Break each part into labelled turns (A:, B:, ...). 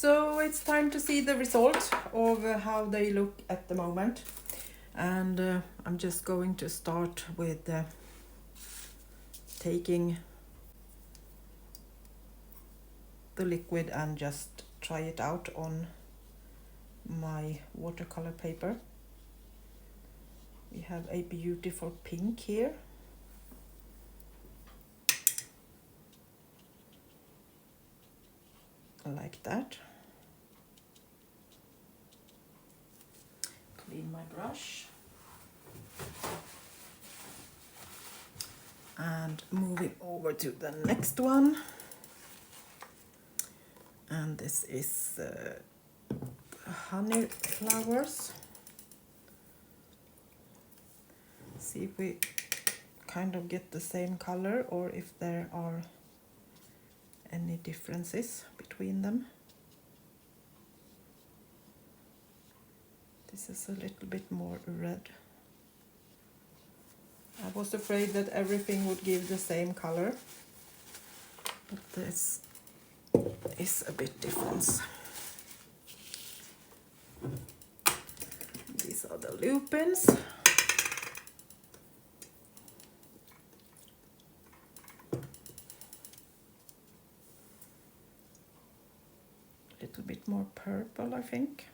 A: So it's time to see the result of how they look at the moment. And I'm just going to start with taking the liquid and just try it out on my watercolor paper. We have a beautiful pink here. Like that. Clean my brush. And moving over to the next one. And this is honey flowers. See if we kind of get the same color or if there are any differences between them. This is a little bit more red. I was afraid that everything would give the same color, but this is a bit different. These are the lupins. A little bit more purple, I think.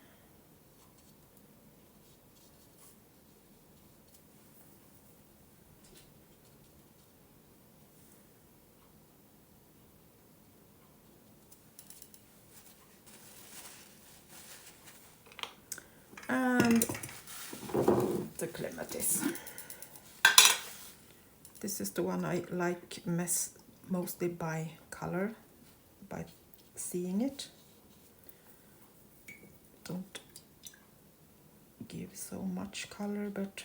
A: And the clematis. This is the one I like mostly by color, by seeing it. Don't give so much color, but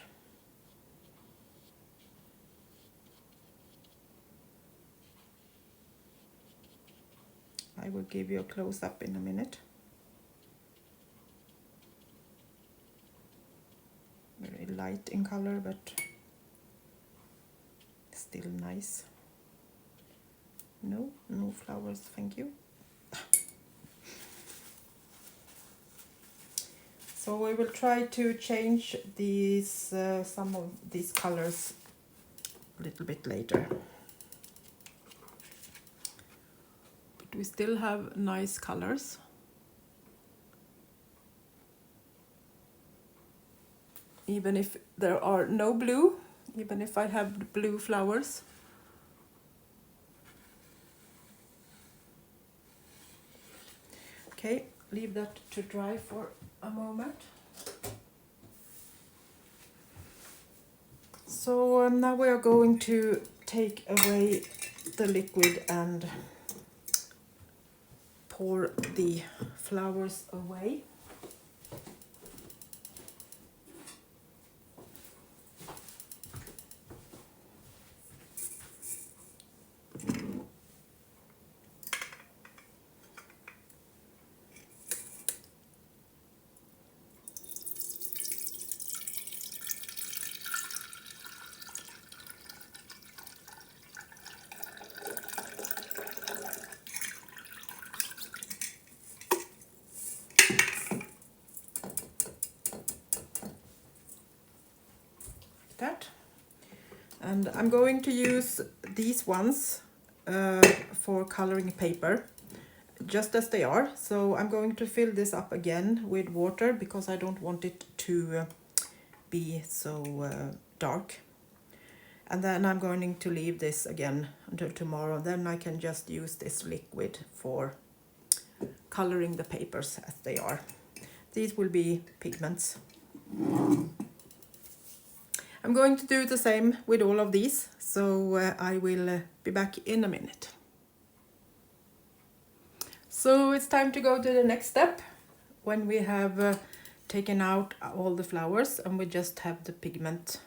A: I will give you a close-up in a minute. Very light in color, but still nice. No flowers, thank you. So we will try to change these some of these colors a little bit later. But we still have nice colors. Even if there are no blue, even if I have blue flowers. Okay, leave that to dry for a moment. So now we are going to take away the liquid and pour the flowers away. That. And I'm going to use these ones for coloring paper just as they are. So I'm going to fill this up again with water because I don't want it to be so dark. And then I'm going to leave this again until tomorrow. Then I can just use this liquid for coloring the papers as they are. These will be pigments. I'm going to do the same with all of these, so I will be back in a minute. So it's time to go to the next step when we have taken out all the flowers and we just have the pigment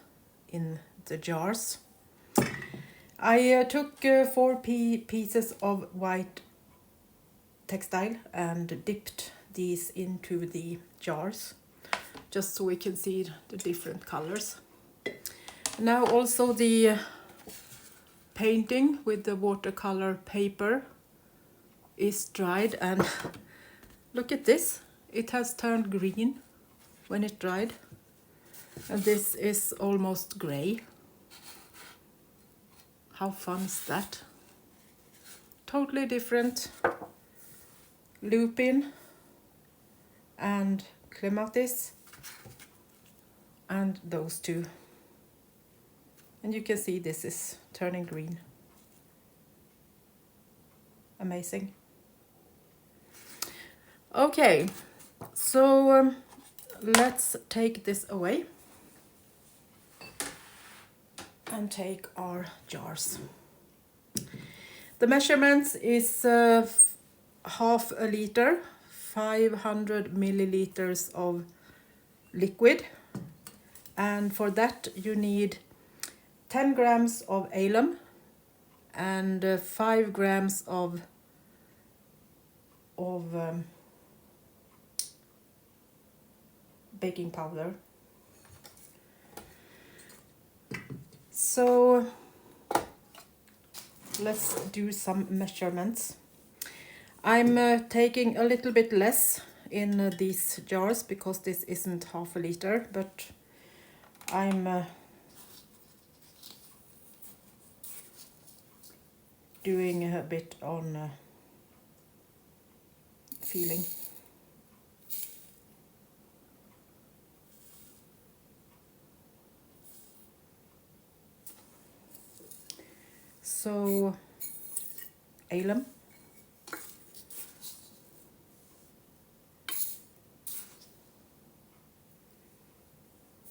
A: in the jars. I took 4 pieces of white textile and dipped these into the jars just so we can see the different colors. Now also the painting with the watercolor paper is dried, and Look at this. It has turned green when it dried. And this is almost gray. How fun is that? Totally different lupin and clematis and those two. And you can see this is turning green. Amazing. Okay, so let's take this away and take our jars. The measurements is half a liter, 500 milliliters of liquid, and for that you need 10 grams of alum and 5 grams of baking powder. So let's do some measurements. I'm taking a little bit less in these jars because this isn't half a liter, but I'm doing a bit on feeling. So alum,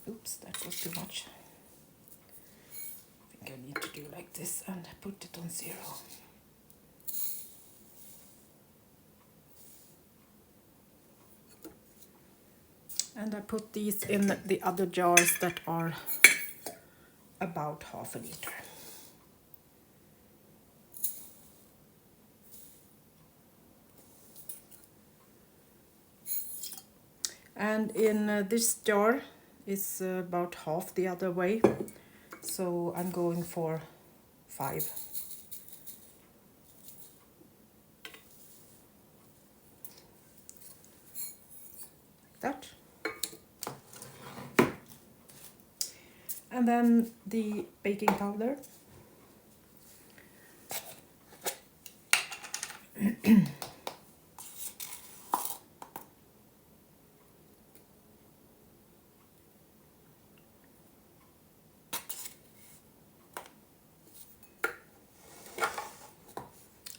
A: oops, that was too much. I think I need to do like this and put it on 0. And I put these in the other jars that are about half a liter. And in this jar is about half the other way, so I'm going for 5. That. And then the baking powder.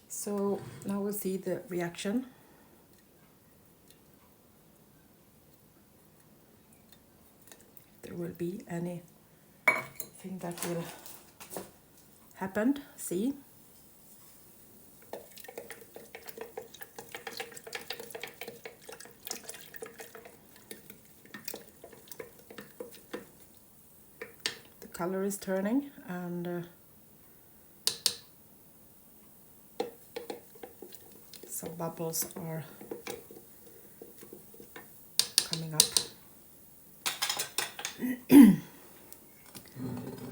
A: So now we'll see the reaction. There will be anything that will happen. See? The color is turning and some bubbles are coming up.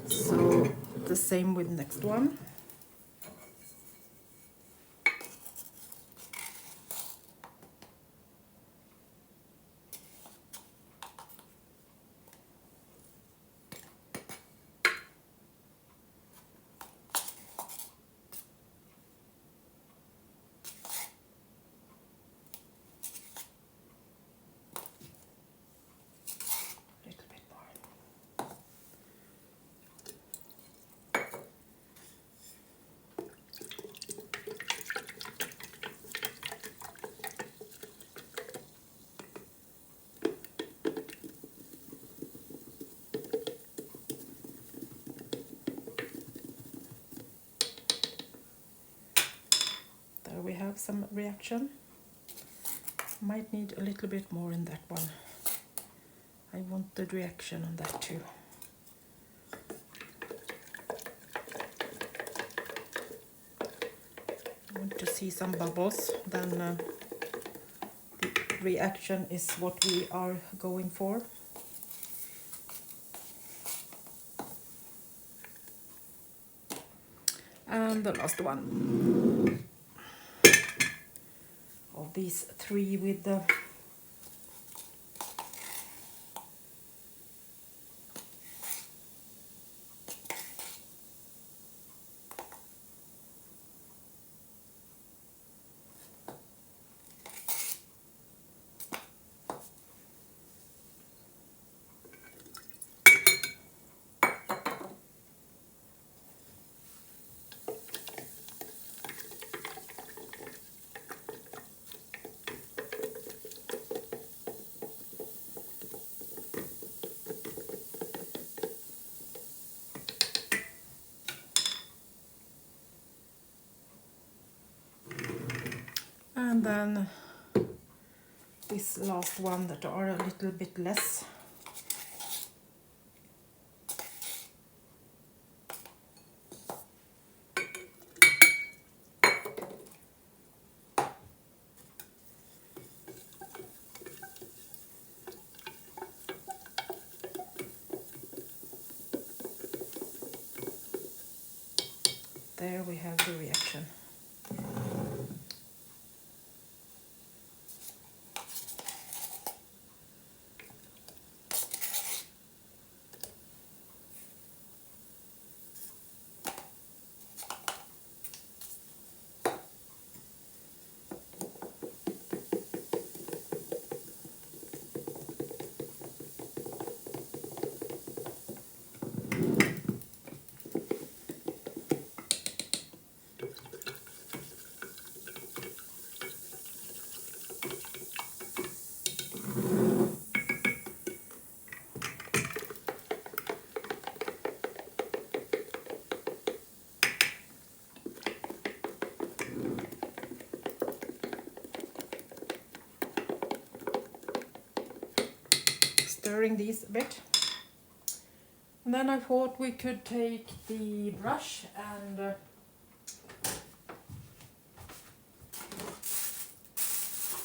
A: So the same with next one. We have some reaction. Might need a little bit more in that one. I want the reaction on that too. I want to see some bubbles, then the reaction is what we are going for. And the last one of these three with the and then this last one that are a little bit less. There we have the reaction. Stirring these a bit. And then I thought we could take the brush and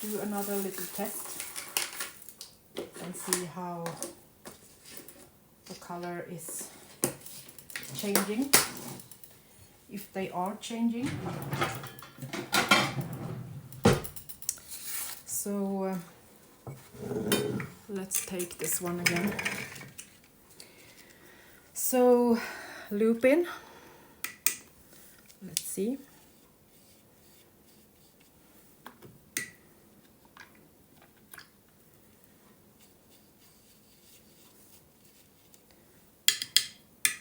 A: do another little test and see how the color is changing, if they are changing. So let's take this one again. So loop in, let's see.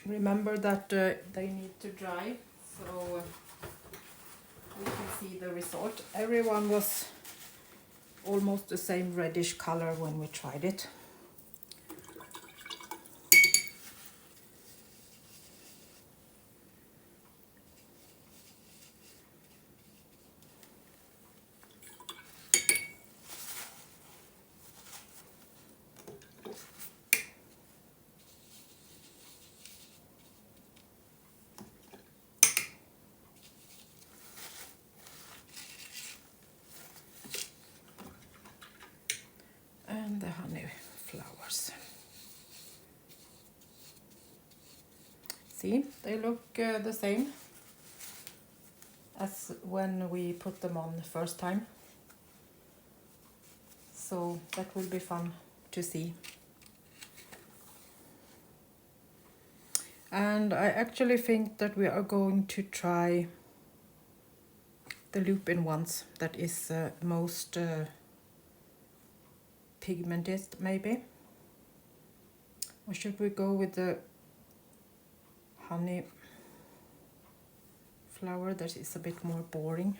A: Remember that they need to dry, so we can see the result. Everyone was almost the same reddish color when we tried it. And the honey flowers. See, they look the same as when we put them on the first time. So that will be fun to see. And I actually think that we are going to try the loop-in ones. That is most pigmented, maybe. Or should we go with the honey flower? That is a bit more boring.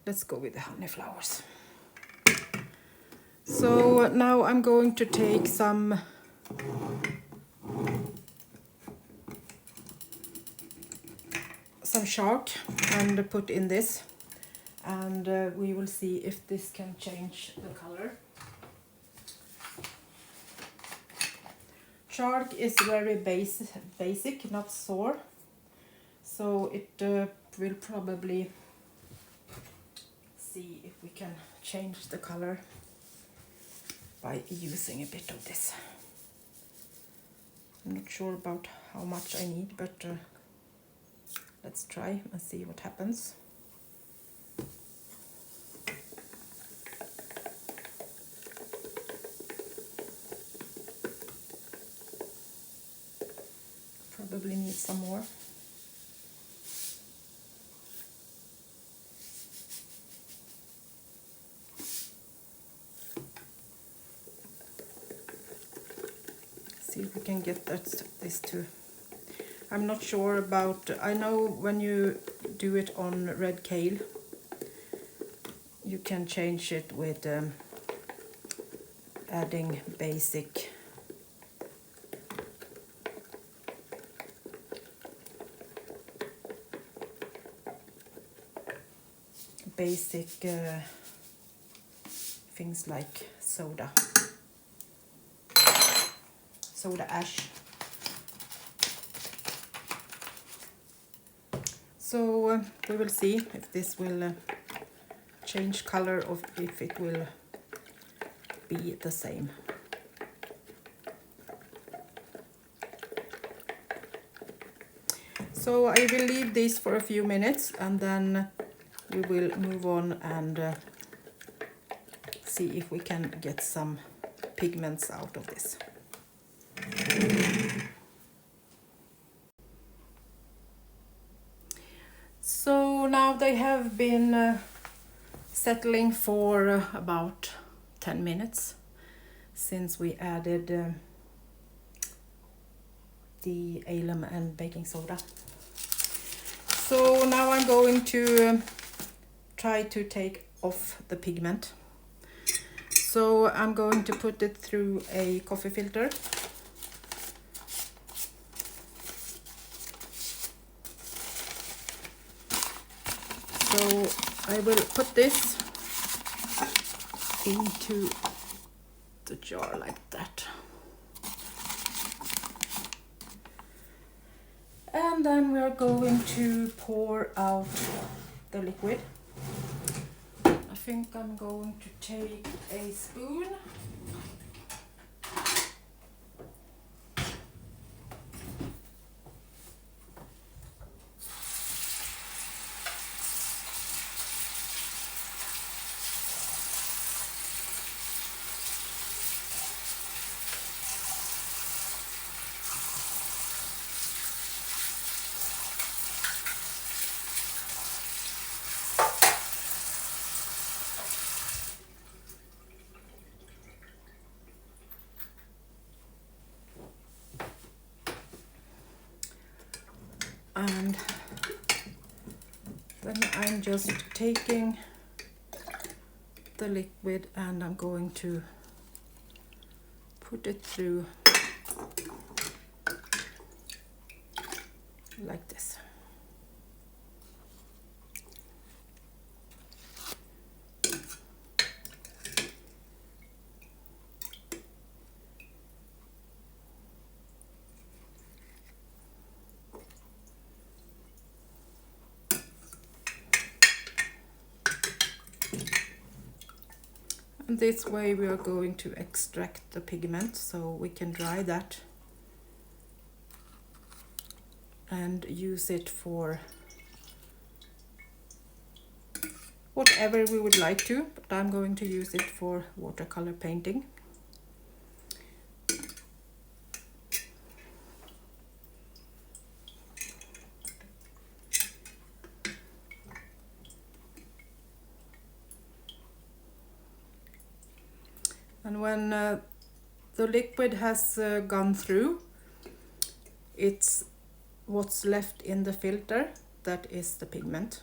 A: Let's go with the honey flowers. So now I'm going to take some shark and put in this, and we will see if this can change the color. Shark is very basic, not sour, so it will probably see if we can change the color by using a bit of this. I'm not sure about how much I need, but let's try and see what happens. see if we can get this too. I'm not sure about, I know when you do it on red kale, you can change it with adding basic things like soda ash. So we will see if this will change color or if it will be the same. So I will leave this for a few minutes and then we will move on and see if we can get some pigments out of this. So now they have been settling for about 10 minutes since we added the alum and baking soda. So now I'm going to try to take off the pigment. So I'm going to put it through a coffee filter. So I will put this into the jar like that. And then we are going to pour out the liquid. I think I'm going to take a spoon. And then I'm just taking the liquid and I'm going to put it through like this. And this way we are going to extract the pigment so we can dry that and use it for whatever we would like to, but I'm going to use it for watercolor painting. And when the liquid has gone through, it's what's left in the filter that is the pigment.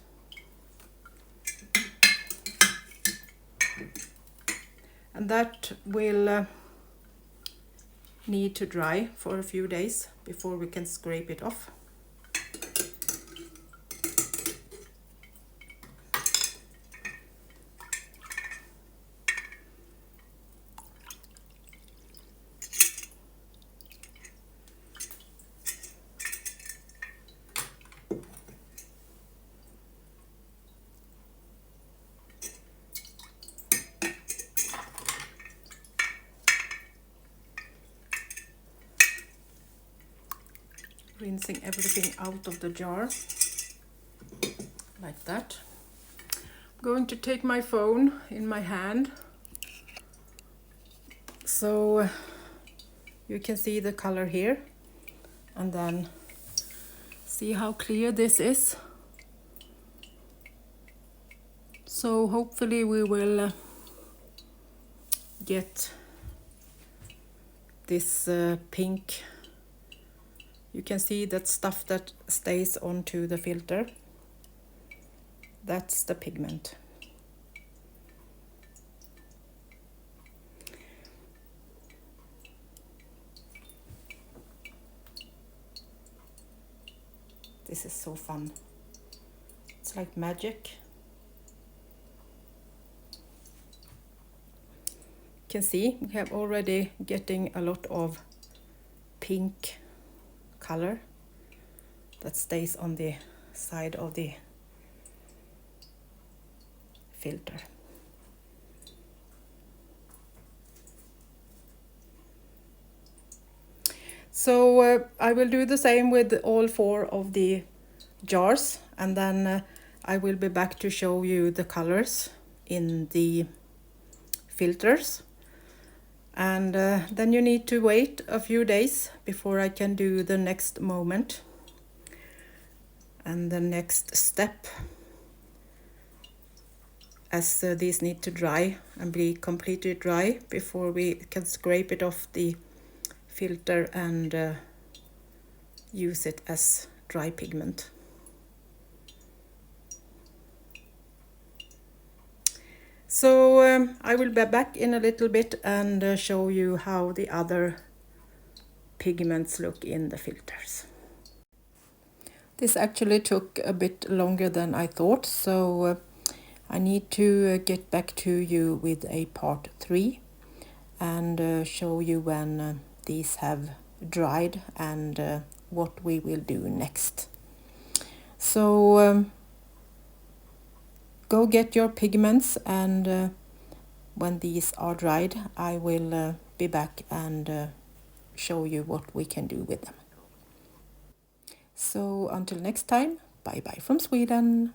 A: And that will need to dry for a few days before we can scrape it off. Rinsing everything out of the jar like that. I'm going to take my phone in my hand so you can see the color here and then see how clear this is. So hopefully we will get this pink. You can see that stuff that stays onto the filter. That's the pigment. This is so fun. It's like magic. You can see we have already getting a lot of pink color that stays on the side of the filter. So I will do the same with all 4 of the jars, and then I will be back to show you the colors in the filters. And then you need to wait a few days before I can do the next moment and the next step, as these need to dry and be completely dry before we can scrape it off the filter and use it as dry pigment. So I will be back in a little bit and show you how the other pigments look in the filters. This actually took a bit longer than I thought, so I need to get back to you with a part 3 and show you when these have dried and what we will do next. So go get your pigments, and when these are dried I will be back and show you what we can do with them. So until next time, bye bye from Sweden.